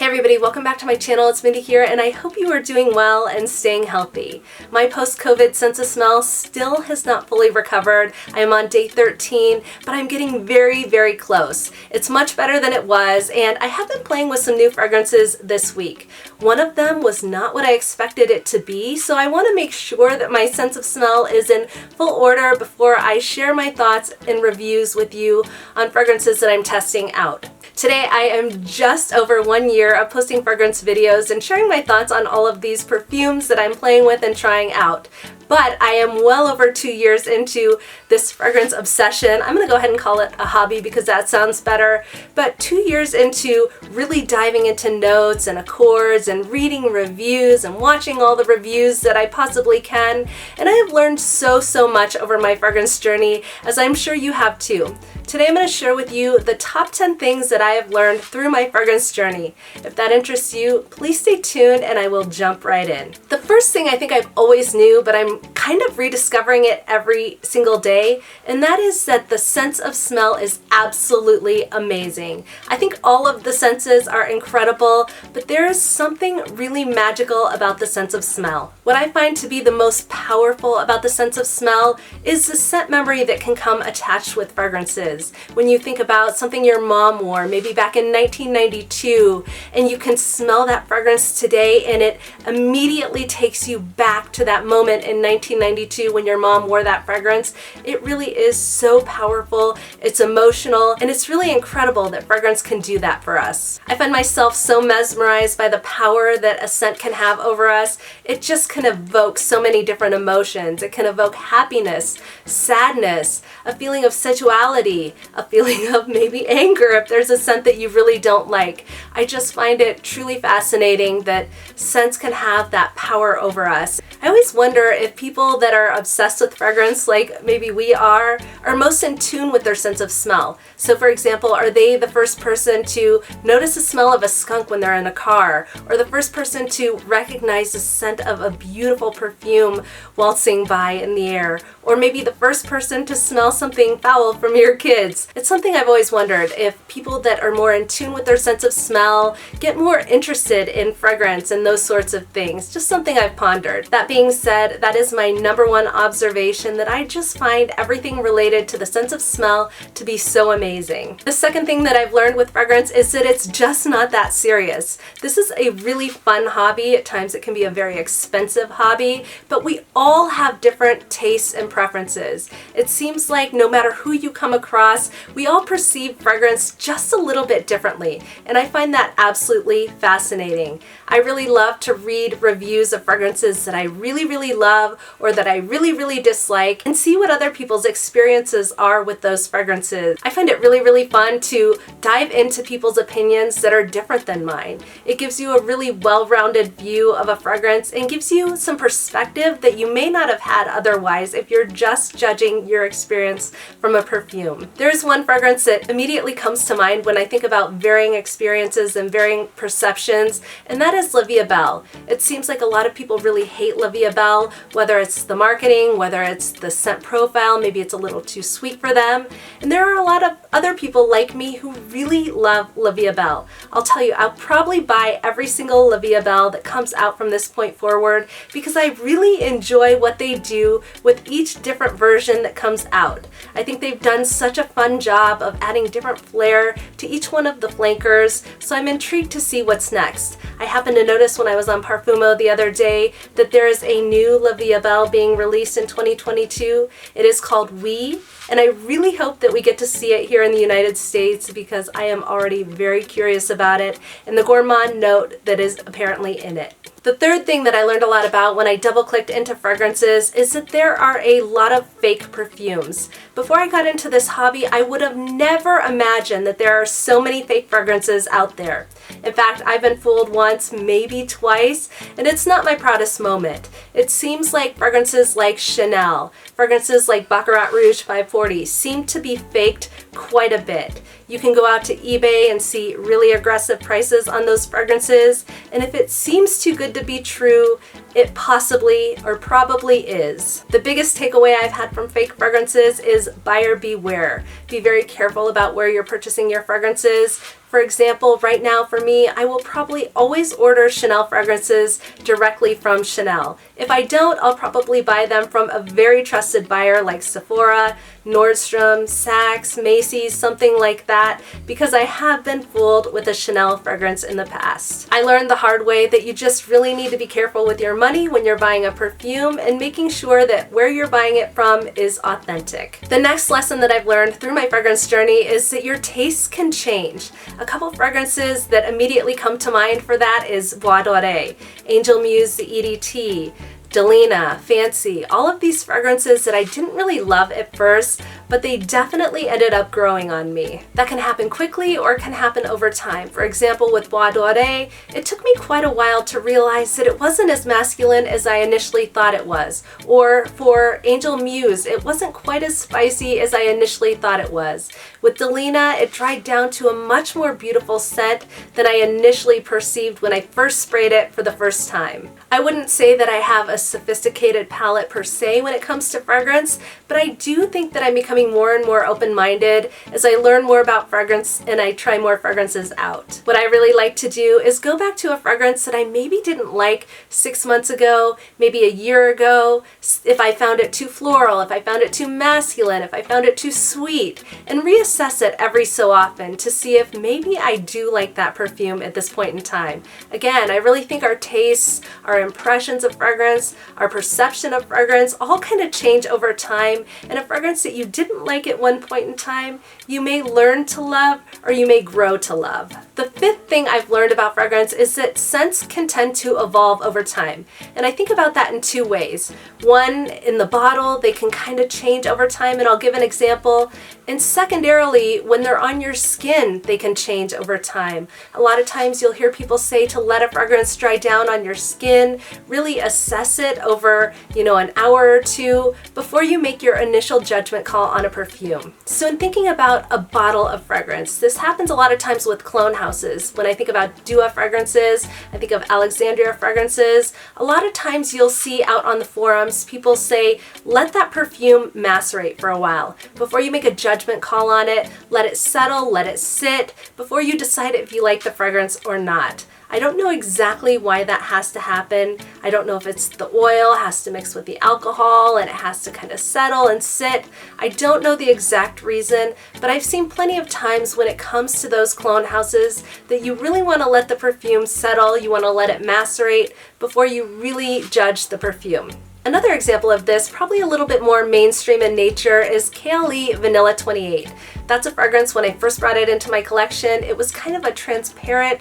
Hey everybody, welcome back to my channel. It's Mindy here, and I hope you are doing well and staying healthy. My post-COVID sense of smell still has not fully recovered. I am on day 13, but I'm getting very, very close. It's much better than it was, and I have been playing with some new fragrances this week. One of them was not what I expected it to be, so I want to make sure that my sense of smell is in full order before I share my thoughts and reviews with you on fragrances that I'm testing out. Today I am just over 1 year of posting fragrance videos and sharing my thoughts on all of these perfumes that I'm playing with and trying out. But I am well over 2 years into this fragrance obsession. I'm gonna go ahead and call it a hobby because that sounds better. But 2 years into really diving into notes and accords and reading reviews and watching all the reviews that I possibly can. And I have learned so much over my fragrance journey, as I'm sure you have too. Today I'm going to share with you the top 10 things that I have learned through my fragrance journey. If that interests you, please stay tuned and I will jump right in. The first thing I think I've always knew, but I'm kind of rediscovering it every single day, and that is that the sense of smell is absolutely amazing. I think all of the senses are incredible, but there is something really magical about the sense of smell. What I find to be the most powerful about the sense of smell is the scent memory that can come attached with fragrances. When you think about something your mom wore, maybe back in 1992, and you can smell that fragrance today and it immediately takes you back to that moment in 1992 when your mom wore that fragrance. It really is so powerful, it's emotional, and it's really incredible that fragrance can do that for us. I find myself so mesmerized by the power that a scent can have over us. It just can evoke so many different emotions. It can evoke happiness, sadness, a feeling of sensuality, a feeling of maybe anger if there's a scent that you really don't like. I just find it truly fascinating that scents can have that power over us. I always wonder if people that are obsessed with fragrance, like maybe we are most in tune with their sense of smell. So for example, are they the first person to notice the smell of a skunk when they're in a car, or the first person to recognize the scent of a beautiful perfume waltzing by in the air, or maybe the first person to smell something foul from your kids? It's something I've always wondered, if people that are more in tune with their sense of smell get more interested in fragrance and those sorts of things. Just something I've pondered. That being said, that is my number one observation, that I just find everything related to the sense of smell to be so amazing. The second thing that I've learned with fragrance is that it's just not that serious. This is a really fun hobby. At times it can be a very expensive hobby, but we all have different tastes and preferences. It seems like no matter who you come across, we all perceive fragrance just a little bit differently, and I find that absolutely fascinating. I really love to read reviews of fragrances that I really love or that I really dislike, and see what other people's experiences are with those fragrances. I find it really fun to dive into people's opinions that are different than mine. It gives you a really well-rounded view of a fragrance and gives you some perspective that you may not have had otherwise if you're just judging your experience from a perfume. There's one fragrance that immediately comes to mind when I think about varying experiences and varying perceptions, and that is La Vie Belle. It seems like a lot of people really hate La Vie Belle, whether it's the marketing, whether it's the scent profile, maybe it's a little too sweet for them. And there are a lot of other people like me who really love La Vie Belle. I'll tell you, I'll probably buy every single La Vie Belle that comes out from this point forward because I really enjoy what they do with each different version that comes out. I think they've done such a fun job of adding different flair to each one of the flankers, so I'm intrigued to see what's next. I happened to notice when I was on Parfumo the other day that there is a new La Vie Belle being released in 2022. It is called Oui, and I really hope that we get to see it here in the United States because I am already very curious about it and the gourmand note that is apparently in it. The third thing that I learned a lot about when I double-clicked into fragrances is that there are a lot of fake perfumes. Before I got into this hobby, I would have never imagined that there are so many fake fragrances out there. In fact, I've been fooled once, maybe twice, and it's not my proudest moment. It seems like fragrances like Chanel, fragrances like Baccarat Rouge 540 seem to be faked quite a bit. You can go out to eBay and see really aggressive prices on those fragrances, and if it seems too good to be true, it possibly or probably is. The biggest takeaway I've had from fake fragrances is buyer beware. Be very careful about where you're purchasing your fragrances. For example, right now for me, I will probably always order Chanel fragrances directly from Chanel. If I don't, I'll probably buy them from a very trusted buyer like Sephora, Nordstrom, Saks, Macy's, something like that, because I have been fooled with a Chanel fragrance in the past. I learned the hard way that you just really need to be careful with your money when you're buying a perfume and making sure that where you're buying it from is authentic. The next lesson that I've learned through my fragrance journey is that your tastes can change. A couple fragrances that immediately come to mind for that is Bois Doré, Angel Muse the EDT, Delina, Fancy, all of these fragrances that I didn't really love at first, but they definitely ended up growing on me. That can happen quickly or can happen over time. For example, with Bois Doré, it took me quite a while to realize that it wasn't as masculine as I initially thought it was. Or for Angel Muse, it wasn't quite as spicy as I initially thought it was. With Delina, it dried down to a much more beautiful scent than I initially perceived when I first sprayed it for the first time. I wouldn't say that I have a sophisticated palette per se when it comes to fragrance, but I do think that I'm becoming more and more open-minded as I learn more about fragrance and I try more fragrances out. What I really like to do is go back to a fragrance that I maybe didn't like 6 months ago, maybe a year ago, if I found it too floral, if I found it too masculine, if I found it too sweet, and reassess it every so often to see if maybe I do like that perfume at this point in time. Again, I really think our tastes, our impressions of fragrance, our perception of fragrance all kind of change over time, and a fragrance that you didn't like at one point in time, you may learn to love or you may grow to love. The fifth thing I've learned about fragrance is that scents can tend to evolve over time, and I think about that in two ways. One, in the bottle, they can kind of change over time, and I'll give an example. And secondarily, when they're on your skin, they can change over time. A lot of times you'll hear people say to let a fragrance dry down on your skin, really assess it over, an hour or two before you make your initial judgment call on a perfume. So in thinking about a bottle of fragrance, this happens a lot of times with clone houses. When I think about Dupe fragrances, I think of Alexandria fragrances, a lot of times you'll see out on the forums, people say, let that perfume macerate for a while. Before you make a judgment call on it, let it settle, let it sit, before you decide if you like the fragrance or not. I don't know exactly why that has to happen. I don't know if it's the oil has to mix with the alcohol and it has to kind of settle and sit. I don't know the exact reason, but I've seen plenty of times when it comes to those clone houses that you really want to let the perfume settle, you want to let it macerate before you really judge the perfume. Another example of this, probably a little bit more mainstream in nature, is KLE Vanilla 28. That's a fragrance when I first brought it into my collection. It was kind of a transparent,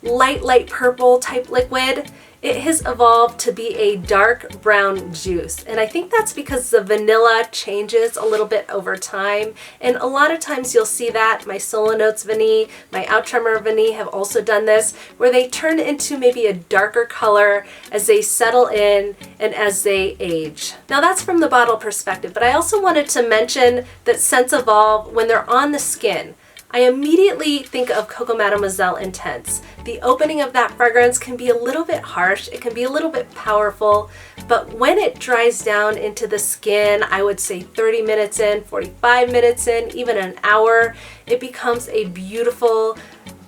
light purple type liquid. It has evolved to be a dark brown juice, and I think that's because the vanilla changes a little bit over time, and a lot of times you'll see that. My Solo Notes Vanille, my Outremmer Vanille have also done this, where they turn into maybe a darker color as they settle in and as they age. Now that's from the bottle perspective, but I also wanted to mention that scents evolve when they're on the skin. I immediately think of Coco Mademoiselle Intense. The opening of that fragrance can be a little bit harsh, it can be a little bit powerful, but when it dries down into the skin, I would say 30 minutes in, 45 minutes in, even an hour, it becomes a beautiful,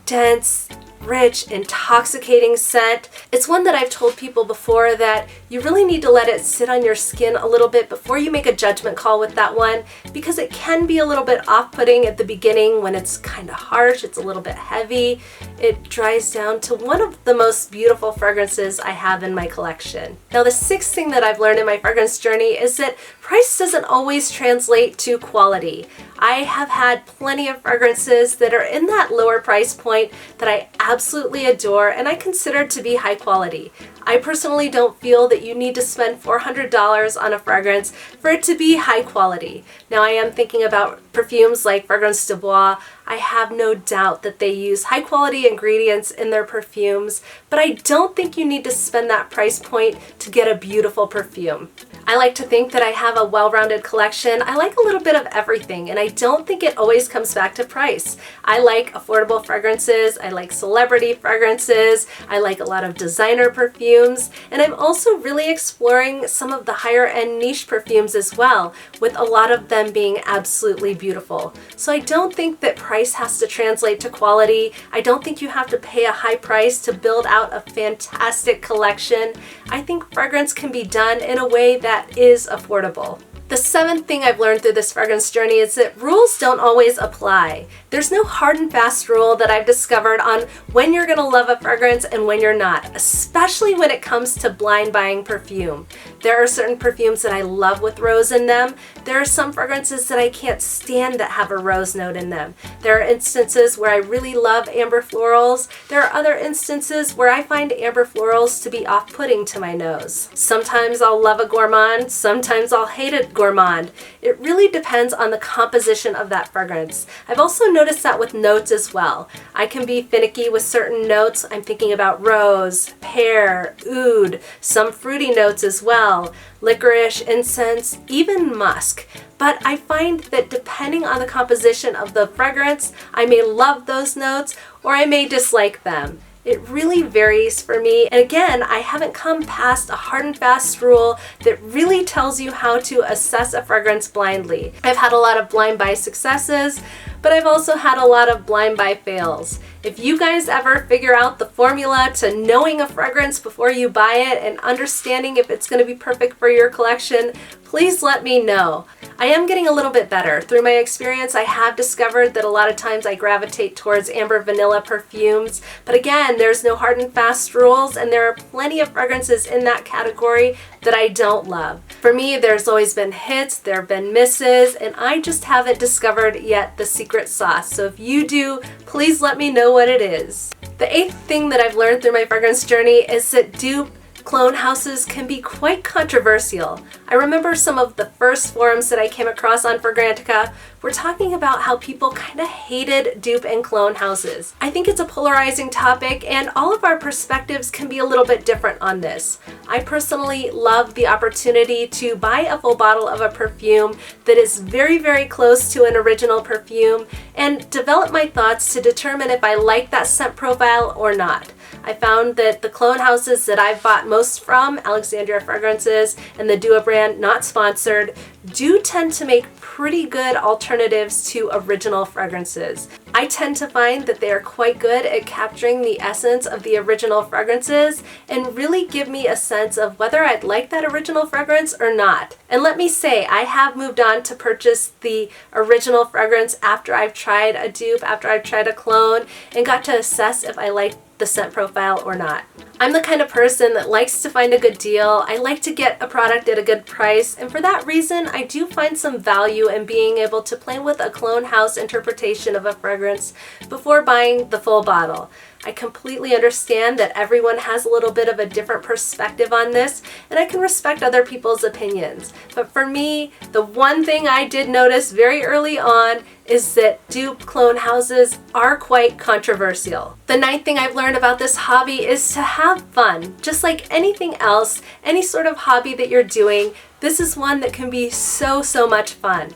dense, rich, intoxicating scent. It's one that I've told people before that you really need to let it sit on your skin a little bit before you make a judgment call with that one, because it can be a little bit off-putting at the beginning when it's kind of harsh, it's a little bit heavy. It dries down to one of the most beautiful fragrances I have in my collection. Now the sixth thing that I've learned in my fragrance journey is that price doesn't always translate to quality. I have had plenty of fragrances that are in that lower price point that I absolutely adore and I consider to be high quality. I personally don't feel that you need to spend $400 on a fragrance for it to be high quality. Now I am thinking about perfumes like Fragrance de Bois. I have no doubt that they use high quality ingredients in their perfumes, but I don't think you need to spend that price point to get a beautiful perfume. I like to think that I have a well-rounded collection. I like a little bit of everything, and I don't think it always comes back to price. I like affordable fragrances, I like celebrity fragrances, I like a lot of designer perfumes, and I'm also really exploring some of the higher-end niche perfumes as well, with a lot of them being absolutely beautiful. So I don't think that price has to translate to quality. I don't think you have to pay a high price to build out a fantastic collection. I think fragrance can be done in a way that is affordable. The seventh thing I've learned through this fragrance journey is that rules don't always apply. There's no hard and fast rule that I've discovered on when you're gonna love a fragrance and when you're not, especially when it comes to blind buying perfume. There are certain perfumes that I love with rose in them. There are some fragrances that I can't stand that have a rose note in them. There are instances where I really love amber florals. There are other instances where I find amber florals to be off-putting to my nose. Sometimes I'll love a gourmand, sometimes I'll hate a gourmand. It really depends on the composition of that fragrance. I've also noticed that with notes as well. I can be finicky with certain notes. I'm thinking about rose, pear, oud, some fruity notes as well, licorice, incense, even musk. But I find that depending on the composition of the fragrance, I may love those notes or I may dislike them. It really varies for me. And again, I haven't come past a hard and fast rule that really tells you how to assess a fragrance blindly. I've had a lot of blind buy successes, but I've also had a lot of blind buy fails. If you guys ever figure out the formula to knowing a fragrance before you buy it and understanding if it's going to be perfect for your collection, please let me know. I am getting a little bit better. Through my experience, I have discovered that a lot of times I gravitate towards amber vanilla perfumes. But again, there's no hard and fast rules, and there are plenty of fragrances in that category that I don't love. For me, there's always been hits, there have been misses, and I just haven't discovered yet the secret sauce. So if you do, please let me know what it is. The eighth thing that I've learned through my fragrance journey is that dupe clone houses can be quite controversial. I remember some of the first forums that I came across on Fragrantica were talking about how people kind of hated dupe and clone houses. I think it's a polarizing topic and all of our perspectives can be a little bit different on this. I personally love the opportunity to buy a full bottle of a perfume that is very, very close to an original perfume and develop my thoughts to determine if I like that scent profile or not. I found that the clone houses that I've bought most from, Alexandria Fragrances and the Dupe brand, not sponsored, do tend to make pretty good alternatives to original fragrances. I tend to find that they are quite good at capturing the essence of the original fragrances and really give me a sense of whether I'd like that original fragrance or not. And let me say, I have moved on to purchase the original fragrance after I've tried a dupe, after I've tried a clone, and got to assess if I like the scent profile or not. I'm the kind of person that likes to find a good deal. I like to get a product at a good price, and for that reason, I do find some value in being able to play with a clone house interpretation of a fragrance before buying the full bottle. I completely understand that everyone has a little bit of a different perspective on this, and I can respect other people's opinions. But for me, the one thing I did notice very early on is that dupe clone houses are quite controversial. The ninth thing I've learned about this hobby is to have fun. Just like anything else, any sort of hobby that you're doing, this is one that can be so much fun.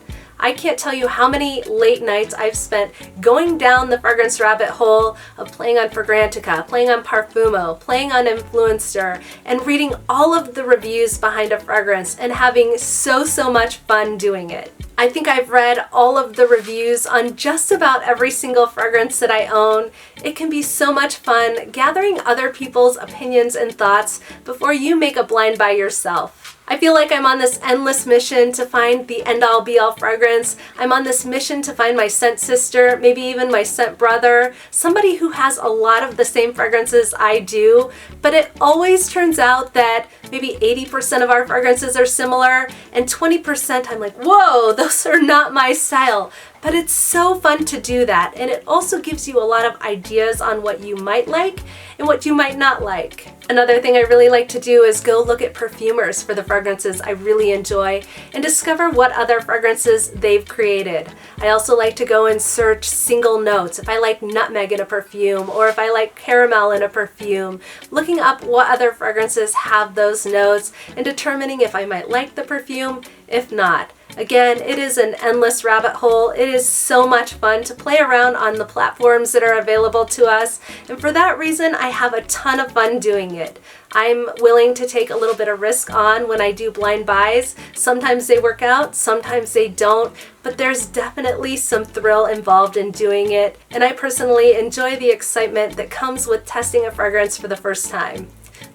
I can't tell you how many late nights I've spent going down the fragrance rabbit hole of playing on Fragrantica, playing on Parfumo, playing on Influencer, and reading all of the reviews behind a fragrance and having so much fun doing it. I think I've read all of the reviews on just about every single fragrance that I own. It can be so much fun gathering other people's opinions and thoughts before you make a blind buy yourself. I feel like I'm on this endless mission to find the end-all be-all fragrance. I'm on this mission to find my scent sister, maybe even my scent brother, somebody who has a lot of the same fragrances I do, but it always turns out that maybe 80% of our fragrances are similar, and 20% I'm like, whoa, those are not my style. But it's so fun to do that, and it also gives you a lot of ideas on what you might like and what you might not like. Another thing I really like to do is go look at perfumers for the fragrances I really enjoy and discover what other fragrances they've created. I also like to go and search single notes. If I like nutmeg in a perfume or if I like caramel in a perfume, looking up what other fragrances have those notes and determining if I might like the perfume, if not. Again, it is an endless rabbit hole. It is so much fun to play around on the platforms that are available to us, and for that reason, I have a ton of fun doing it. I'm willing to take a little bit of risk on when I do blind buys. Sometimes they work out, sometimes they don't, but there's definitely some thrill involved in doing it, and I personally enjoy the excitement that comes with testing a fragrance for the first time.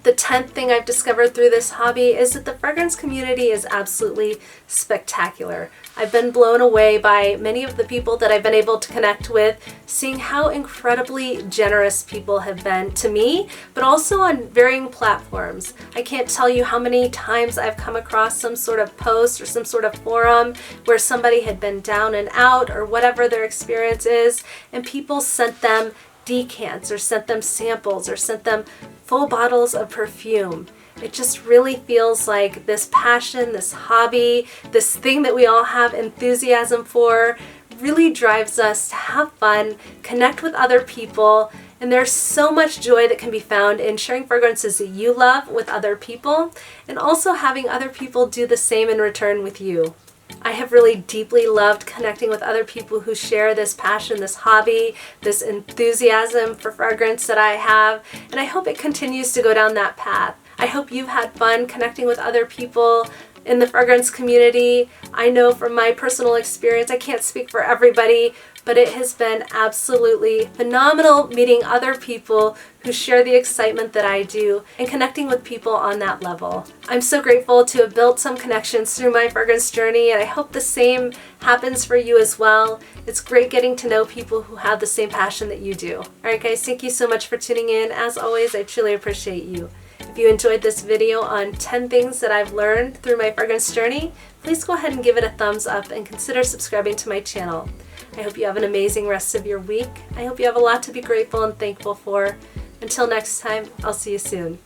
The 10th thing I've discovered through this hobby is that the fragrance community is absolutely spectacular. I've been blown away by many of the people that I've been able to connect with, seeing how incredibly generous people have been to me, but also on varying platforms. I can't tell you how many times I've come across some sort of post or some sort of forum where somebody had been down and out or whatever their experience is, and people sent them decants or sent them samples or sent them full bottles of perfume. It just really feels like this passion, this hobby, this thing that we all have enthusiasm for really drives us to have fun, connect with other people, and there's so much joy that can be found in sharing fragrances that you love with other people and also having other people do the same in return with you. I have really deeply loved connecting with other people who share this passion, this hobby, this enthusiasm for fragrance that I have, and I hope it continues to go down that path. I hope you've had fun connecting with other people in the fragrance community. I know from my personal experience, I can't speak for everybody, but it has been absolutely phenomenal meeting other people who share the excitement that I do and connecting with people on that level. I'm so grateful to have built some connections through my fragrance journey, and I hope the same happens for you as well. It's great getting to know people who have the same passion that you do. All right, guys, thank you so much for tuning in. As always, I truly appreciate you. If you enjoyed this video on 10 things that I've learned through my fragrance journey, please go ahead and give it a thumbs up and consider subscribing to my channel. I hope you have an amazing rest of your week. I hope you have a lot to be grateful and thankful for. Until next time, I'll see you soon.